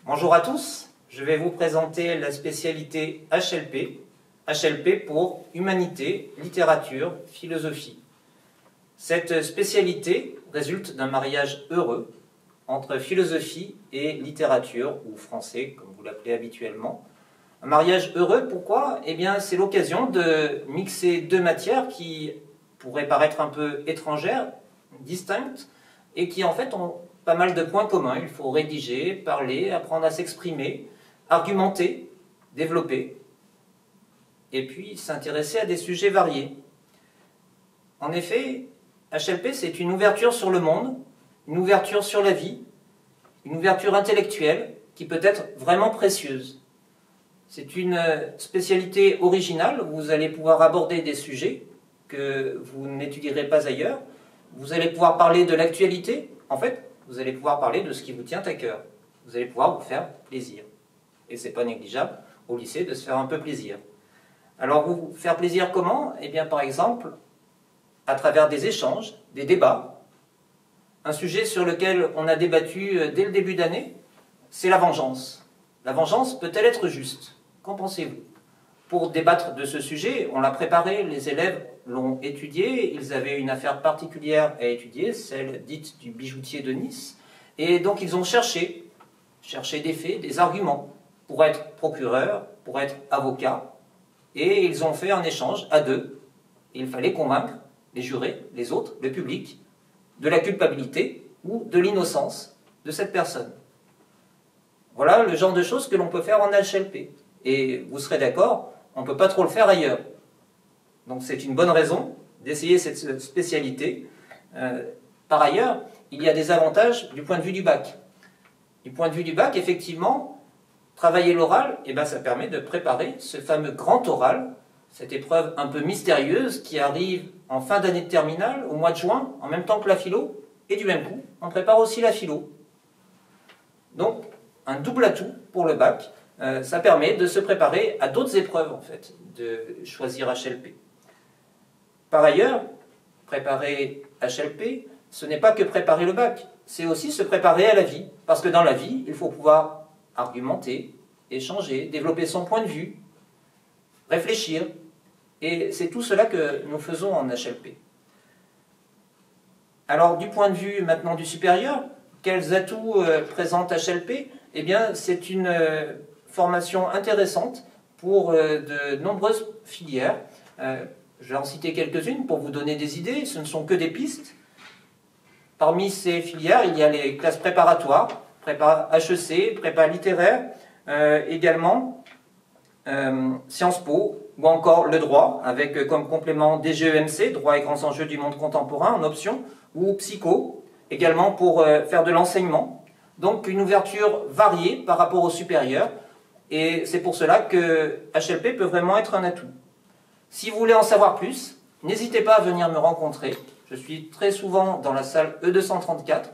Bonjour à tous, je vais vous présenter la spécialité HLP. HLP pour Humanité, Littérature, Philosophie. Cette spécialité résulte d'un mariage heureux entre philosophie et littérature, ou français comme vous l'appelez habituellement. Un mariage heureux, pourquoi? Eh bien, c'est l'occasion de mixer deux matières qui pourraient paraître un peu étrangères, distinctes, et qui en fait ont pas mal de points communs. Il faut rédiger, parler, apprendre à s'exprimer, argumenter, développer, et puis s'intéresser à des sujets variés. En effet, HLP, c'est une ouverture sur le monde, une ouverture sur la vie, une ouverture intellectuelle qui peut être vraiment précieuse. C'est une spécialité originale où vous allez pouvoir aborder des sujets que vous n'étudierez pas ailleurs. Vous allez pouvoir parler de l'actualité. En fait, vous allez pouvoir parler de ce qui vous tient à cœur. Vous allez pouvoir vous faire plaisir. Et ce n'est pas négligeable au lycée de se faire un peu plaisir. Alors, vous faire plaisir comment? Eh bien, par exemple, à travers des échanges, des débats. Un sujet sur lequel on a débattu dès le début d'année, c'est la vengeance. La vengeance peut-elle être juste? Qu'en pensez-vous? Pour débattre de ce sujet, on l'a préparé, les élèves l'ont étudié, ils avaient une affaire particulière à étudier, celle dite du bijoutier de Nice, et donc ils ont cherché des faits, des arguments, pour être procureur, pour être avocat, et ils ont fait un échange à deux. Il fallait convaincre les jurés, les autres, le public, de la culpabilité ou de l'innocence de cette personne. Voilà le genre de choses que l'on peut faire en HLP. Et vous serez d'accord, on ne peut pas trop le faire ailleurs. Donc c'est une bonne raison d'essayer cette spécialité. Par ailleurs, il y a des avantages du point de vue du bac. Du point de vue du bac, effectivement, travailler l'oral, ça permet de préparer ce fameux grand oral, cette épreuve un peu mystérieuse qui arrive en fin d'année de terminale, au mois de juin, en même temps que la philo, et du même coup, on prépare aussi la philo. Donc, un double atout pour le bac, ça permet de se préparer à d'autres épreuves, en fait, de choisir HLP. Par ailleurs, préparer HLP, ce n'est pas que préparer le bac, c'est aussi se préparer à la vie. Parce que dans la vie, il faut pouvoir argumenter, échanger, développer son point de vue, réfléchir. Et c'est tout cela que nous faisons en HLP. Alors, du point de vue maintenant du supérieur, quels atouts présente HLP? Eh bien, c'est une formation intéressante pour de nombreuses filières. Je vais en citer quelques-unes pour vous donner des idées. Ce ne sont que des pistes. Parmi ces filières, il y a les classes préparatoires, prépa HEC, prépa littéraire, également Sciences Po, ou encore le droit, avec comme complément DGEMC, droit et grands enjeux du monde contemporain, en option, ou psycho, également pour faire de l'enseignement. Donc une ouverture variée par rapport au supérieur, et c'est pour cela que HLP peut vraiment être un atout. Si vous voulez en savoir plus, n'hésitez pas à venir me rencontrer. Je suis très souvent dans la salle E234.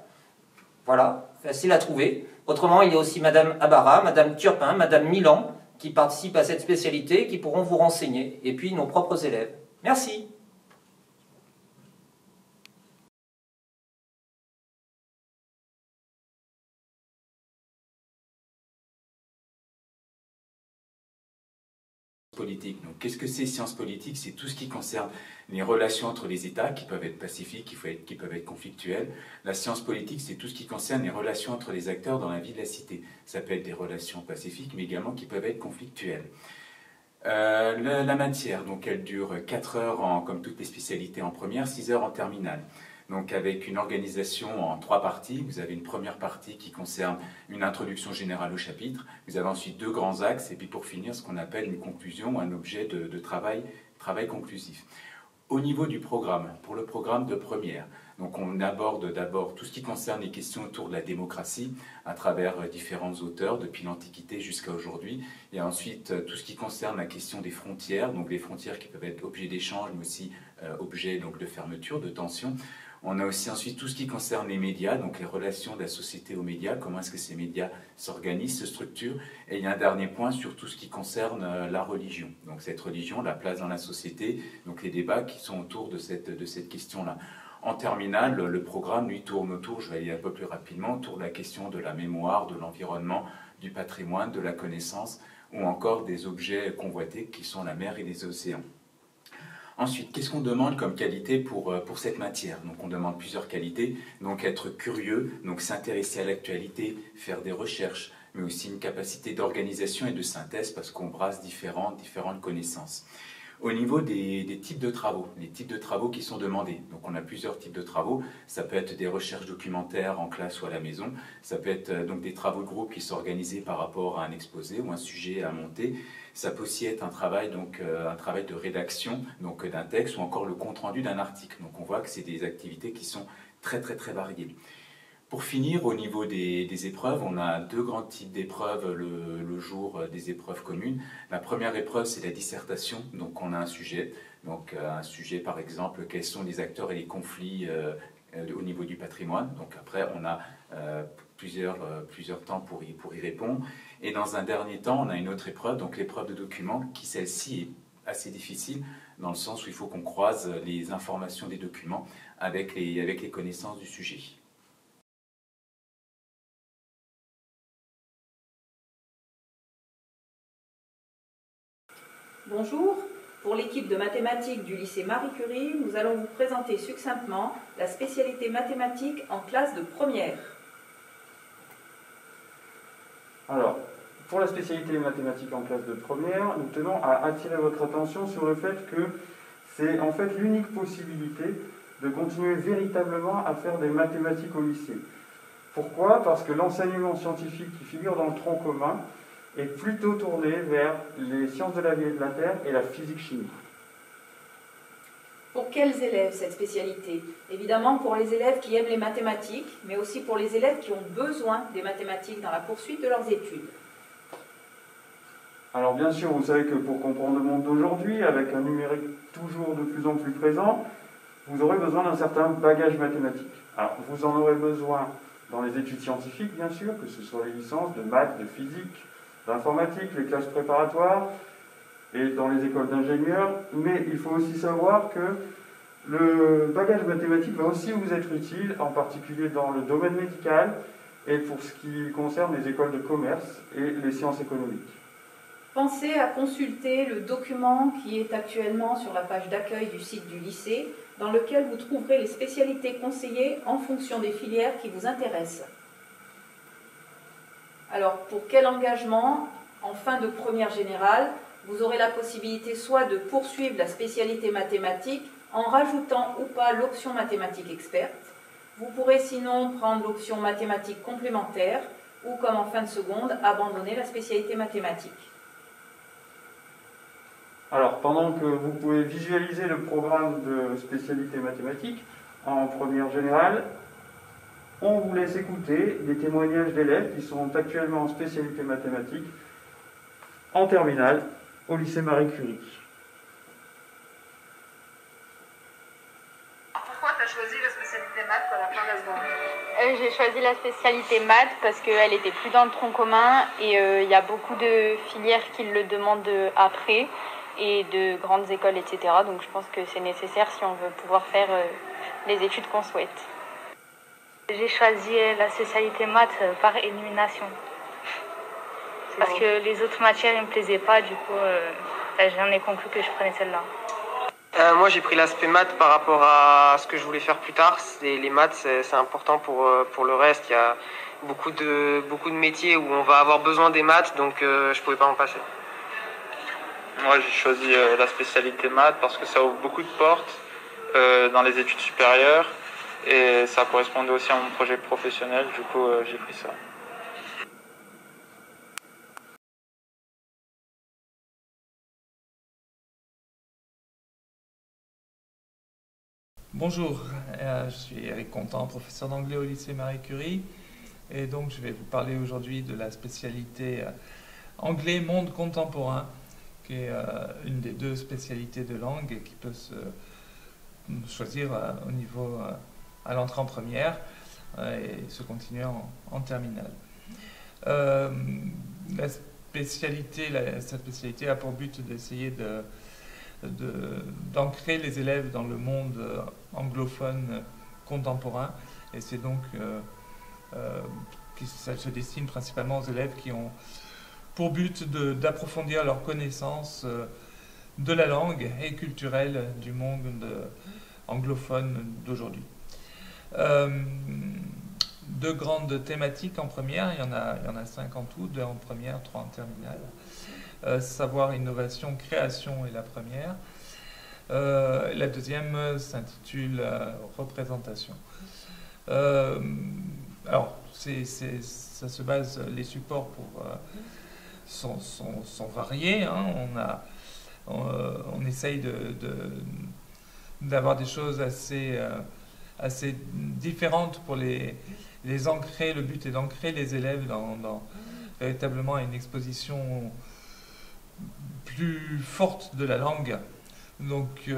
Voilà, facile à trouver. Autrement, il y a aussi Madame Abara, Madame Turpin, Madame Milan, qui participent à cette spécialité, qui pourront vous renseigner. Et puis nos propres élèves. Merci. Politique. Donc, qu'est-ce que c'est sciences politiques? C'est tout ce qui concerne les relations entre les États, qui peuvent être pacifiques, qui peuvent être conflictuelles. La science politique, c'est tout ce qui concerne les relations entre les acteurs dans la vie de la cité. Ça peut être des relations pacifiques, mais également qui peuvent être conflictuelles. La matière, donc elle dure 4 heures, comme toutes les spécialités en première, 6 heures en terminale. Donc avec une organisation en 3 parties. Vous avez une première partie qui concerne une introduction générale au chapitre. Vous avez ensuite 2 grands axes et puis pour finir ce qu'on appelle une conclusion, un objet de travail conclusif. Au niveau du programme, pour le programme de première, donc on aborde d'abord tout ce qui concerne les questions autour de la démocratie à travers différents auteurs depuis l'Antiquité jusqu'à aujourd'hui. Et ensuite tout ce qui concerne la question des frontières, donc les frontières qui peuvent être objets d'échange mais aussi objets donc, de fermeture, de tension. On a aussi ensuite tout ce qui concerne les médias, donc les relations de la société aux médias, comment est-ce que ces médias s'organisent, se structurent. Et il y a un dernier point sur tout ce qui concerne la religion. Donc cette religion, la place dans la société, donc les débats qui sont autour de cette question-là. En terminale, le programme lui tourne autour, je vais aller un peu plus rapidement, autour de la question de la mémoire, de l'environnement, du patrimoine, de la connaissance, ou encore des objets convoités qui sont la mer et les océans. Ensuite, qu'est-ce qu'on demande comme qualité pour cette matière? Donc on demande plusieurs qualités, donc être curieux, donc s'intéresser à l'actualité, faire des recherches, mais aussi une capacité d'organisation et de synthèse parce qu'on brasse différentes connaissances. Au niveau des types de travaux, les types de travaux qui sont demandés. Donc on a plusieurs types de travaux. Ça peut être des recherches documentaires en classe ou à la maison. Ça peut être donc des travaux de groupe qui sont organisés par rapport à un exposé ou un sujet à monter. Ça peut aussi être un travail de rédaction donc d'un texte ou encore le compte-rendu d'un article. Donc on voit que c'est des activités qui sont très variées. Pour finir, au niveau des épreuves, on a deux grands types d'épreuves le jour des épreuves communes. La première épreuve, c'est la dissertation. Donc on a un sujet. Donc un sujet, par exemple, quels sont les acteurs et les conflits au niveau du patrimoine. Donc après, on a plusieurs temps pour y répondre. Et dans un dernier temps, on a une autre épreuve, donc l'épreuve de document, qui celle-ci est assez difficile, dans le sens où il faut qu'on croise les informations des documents avec les connaissances du sujet. Bonjour, pour l'équipe de mathématiques du lycée Marie Curie, nous allons vous présenter succinctement la spécialité mathématique en classe de première. Alors, pour la spécialité mathématique en classe de première, nous tenons à attirer votre attention sur le fait que c'est en fait l'unique possibilité de continuer véritablement à faire des mathématiques au lycée. Pourquoi? Parce que l'enseignement scientifique qui figure dans le tronc commun est plutôt tourné vers les sciences de la vie et de la Terre et la physique-chimie. Pour quels élèves cette spécialité? Évidemment pour les élèves qui aiment les mathématiques, mais aussi pour les élèves qui ont besoin des mathématiques dans la poursuite de leurs études. Alors bien sûr, vous savez que pour comprendre le monde d'aujourd'hui, avec un numérique toujours de plus en plus présent, vous aurez besoin d'un certain bagage mathématique. Alors vous en aurez besoin dans les études scientifiques, bien sûr, que ce soit les licences de maths, de physique, d'informatique, les classes préparatoires et dans les écoles d'ingénieurs, mais il faut aussi savoir que le bagage mathématique va aussi vous être utile, en particulier dans le domaine médical et pour ce qui concerne les écoles de commerce et les sciences économiques. Pensez à consulter le document qui est actuellement sur la page d'accueil du site du lycée, dans lequel vous trouverez les spécialités conseillées en fonction des filières qui vous intéressent. Alors, pour quel engagement, en fin de première générale, vous aurez la possibilité soit de poursuivre la spécialité mathématique en rajoutant ou pas l'option mathématique experte. Vous pourrez sinon prendre l'option mathématique complémentaire ou, comme en fin de seconde, abandonner la spécialité mathématique. Alors, pendant que vous pouvez visualiser le programme de spécialité mathématique en première générale, on vous laisse écouter des témoignages d'élèves qui sont actuellement en spécialité mathématique en terminale au lycée Marie Curie. Pourquoi tu as choisi la spécialité maths à la fin de la seconde? J'ai choisi la spécialité maths parce qu'elle était plus dans le tronc commun et il y a beaucoup de filières qui le demandent après et de grandes écoles, etc. Donc je pense que c'est nécessaire si on veut pouvoir faire les études qu'on souhaite. J'ai choisi la spécialité maths par élimination. Parce que les autres matières ne me plaisaient pas, du coup j'en ai conclu que je prenais celle-là. Moi j'ai pris l'aspect maths par rapport à ce que je voulais faire plus tard. Les maths c'est important pour le reste. Il y a beaucoup de métiers où on va avoir besoin des maths, donc je pouvais pas m'en passer. Moi j'ai choisi la spécialité maths parce que ça ouvre beaucoup de portes dans les études supérieures et ça correspondait aussi à mon projet professionnel, du coup j'ai pris ça. Bonjour, je suis Eric Contant, professeur d'anglais au lycée Marie Curie, et donc je vais vous parler aujourd'hui de la spécialité anglais monde contemporain, qui est une des deux spécialités de langue et qui peut se choisir au niveau à l'entrée en première et se continuer en terminale. Cette spécialité a pour but d'essayer d'ancrer les élèves dans le monde anglophone contemporain. Et c'est donc ça se destine principalement aux élèves qui ont pour but d'approfondir leur connaissance de la langue et culturelle du monde anglophone d'aujourd'hui. Deux grandes thématiques en première, il y en a 5 en tout, 2 en première, 3 en terminale. Savoir, innovation, création est la première. La deuxième s'intitule représentation. Alors, ça se base, les supports sont variés. Hein. On essaye d'avoir des choses assez différentes pour les ancrer. Le but est d'ancrer les élèves dans véritablement une exposition plus forte de la langue. Donc,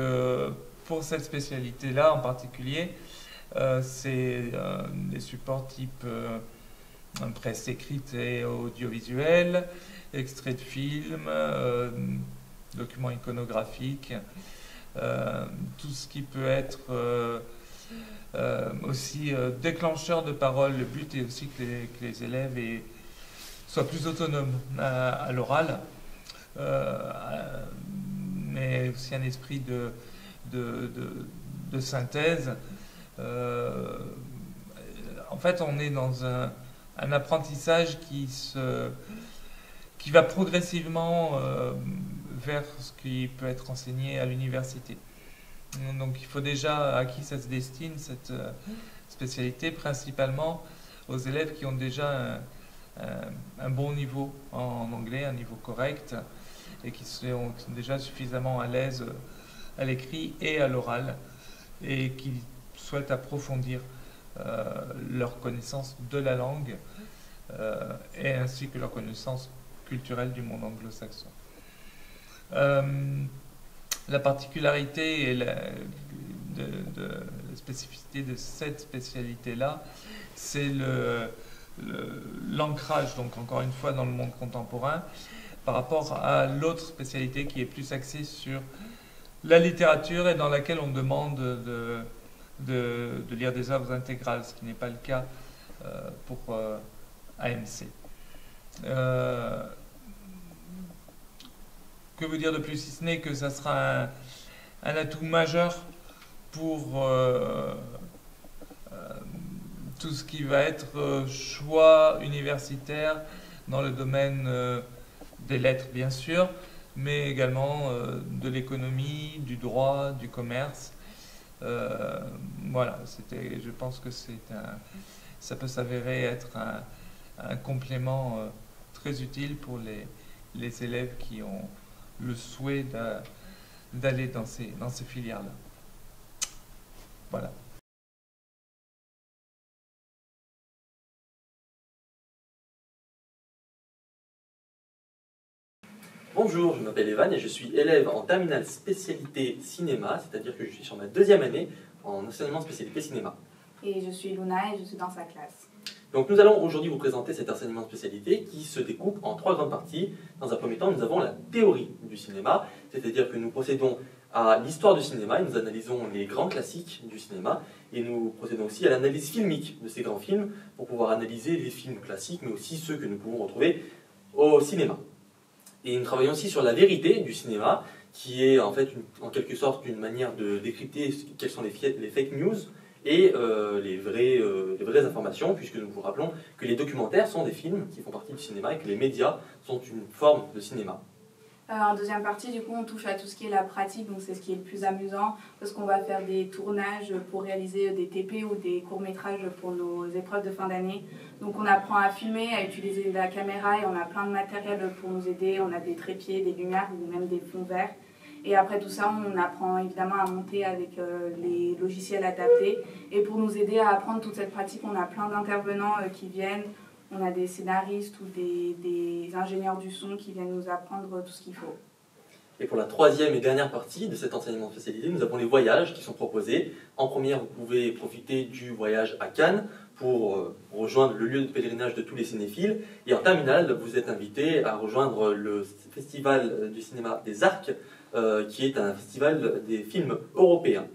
pour cette spécialité-là en particulier, c'est des supports type presse écrite et audiovisuelle, extraits de films, documents iconographiques, tout ce qui peut être aussi déclencheur de parole. Le but est aussi que les élèves soient plus autonomes à l'oral, mais aussi un esprit de synthèse. En fait, on est dans un apprentissage qui va progressivement vers ce qui peut être enseigné à l'université. Donc il faut déjà, à qui ça se destine, cette spécialité, principalement aux élèves qui ont déjà un bon niveau en anglais, un niveau correct, et qui sont déjà suffisamment à l'aise à l'écrit et à l'oral, et qui souhaitent approfondir leur connaissance de la langue, et ainsi que leur connaissance culturelle du monde anglo-saxon. La particularité et la spécificité de cette spécialité-là, c'est l'ancrage, donc encore une fois, dans le monde contemporain, par rapport à l'autre spécialité qui est plus axée sur la littérature et dans laquelle on demande de lire des œuvres intégrales, ce qui n'est pas le cas pour AMC. Que vous dire de plus, si ce n'est que ça sera un atout majeur pour tout ce qui va être choix universitaire dans le domaine des lettres, bien sûr, mais également de l'économie, du droit, du commerce. Voilà, je pense que ça peut s'avérer être un complément très utile pour les élèves qui ont le souhait d'aller dans ces filières-là. Voilà. Bonjour, je m'appelle Evan et je suis élève en terminale spécialité cinéma, c'est-à-dire que je suis sur ma 2e année en enseignement spécialité cinéma. Et je suis Luna et je suis dans sa classe. Donc nous allons aujourd'hui vous présenter cet enseignement de spécialité qui se découpe en 3 grandes parties. Dans un premier temps, nous avons la théorie du cinéma, c'est-à-dire que nous procédons à l'histoire du cinéma et nous analysons les grands classiques du cinéma et nous procédons aussi à l'analyse filmique de ces grands films pour pouvoir analyser les films classiques mais aussi ceux que nous pouvons retrouver au cinéma. Et nous travaillons aussi sur la vérité du cinéma qui est en fait en quelque sorte une manière de décrypter quelles sont les fake news et les vraies informations, puisque nous vous rappelons que les documentaires sont des films qui font partie du cinéma et que les médias sont une forme de cinéma. En deuxième partie, du coup, on touche à tout ce qui est la pratique, donc c'est ce qui est le plus amusant, parce qu'on va faire des tournages pour réaliser des TP ou des courts-métrages pour nos épreuves de fin d'année. Donc on apprend à filmer, à utiliser la caméra et on a plein de matériel pour nous aider. On a des trépieds, des lumières ou même des fonds verts. Et après tout ça, on apprend évidemment à monter avec les logiciels adaptés. Et pour nous aider à apprendre toute cette pratique, on a plein d'intervenants qui viennent. On a des scénaristes ou des ingénieurs du son qui viennent nous apprendre tout ce qu'il faut. Et pour la 3e et dernière partie de cet enseignement spécialisé, nous avons les voyages qui sont proposés. En première, vous pouvez profiter du voyage à Cannes pour rejoindre le lieu de pèlerinage de tous les cinéphiles. Et en terminale, vous êtes invité à rejoindre le festival du cinéma des Arcs, qui est un festival des films européens.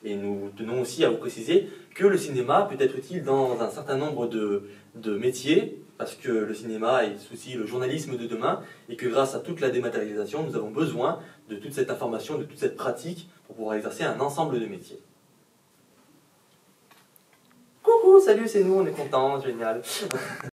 Et nous tenons aussi à vous préciser que le cinéma peut être utile dans un certain nombre de métiers, parce que le cinéma est aussi le journalisme de demain, et que grâce à toute la dématérialisation, nous avons besoin de toute cette information, de toute cette pratique, pour pouvoir exercer un ensemble de métiers. Coucou, salut, c'est nous, on est contents, génial.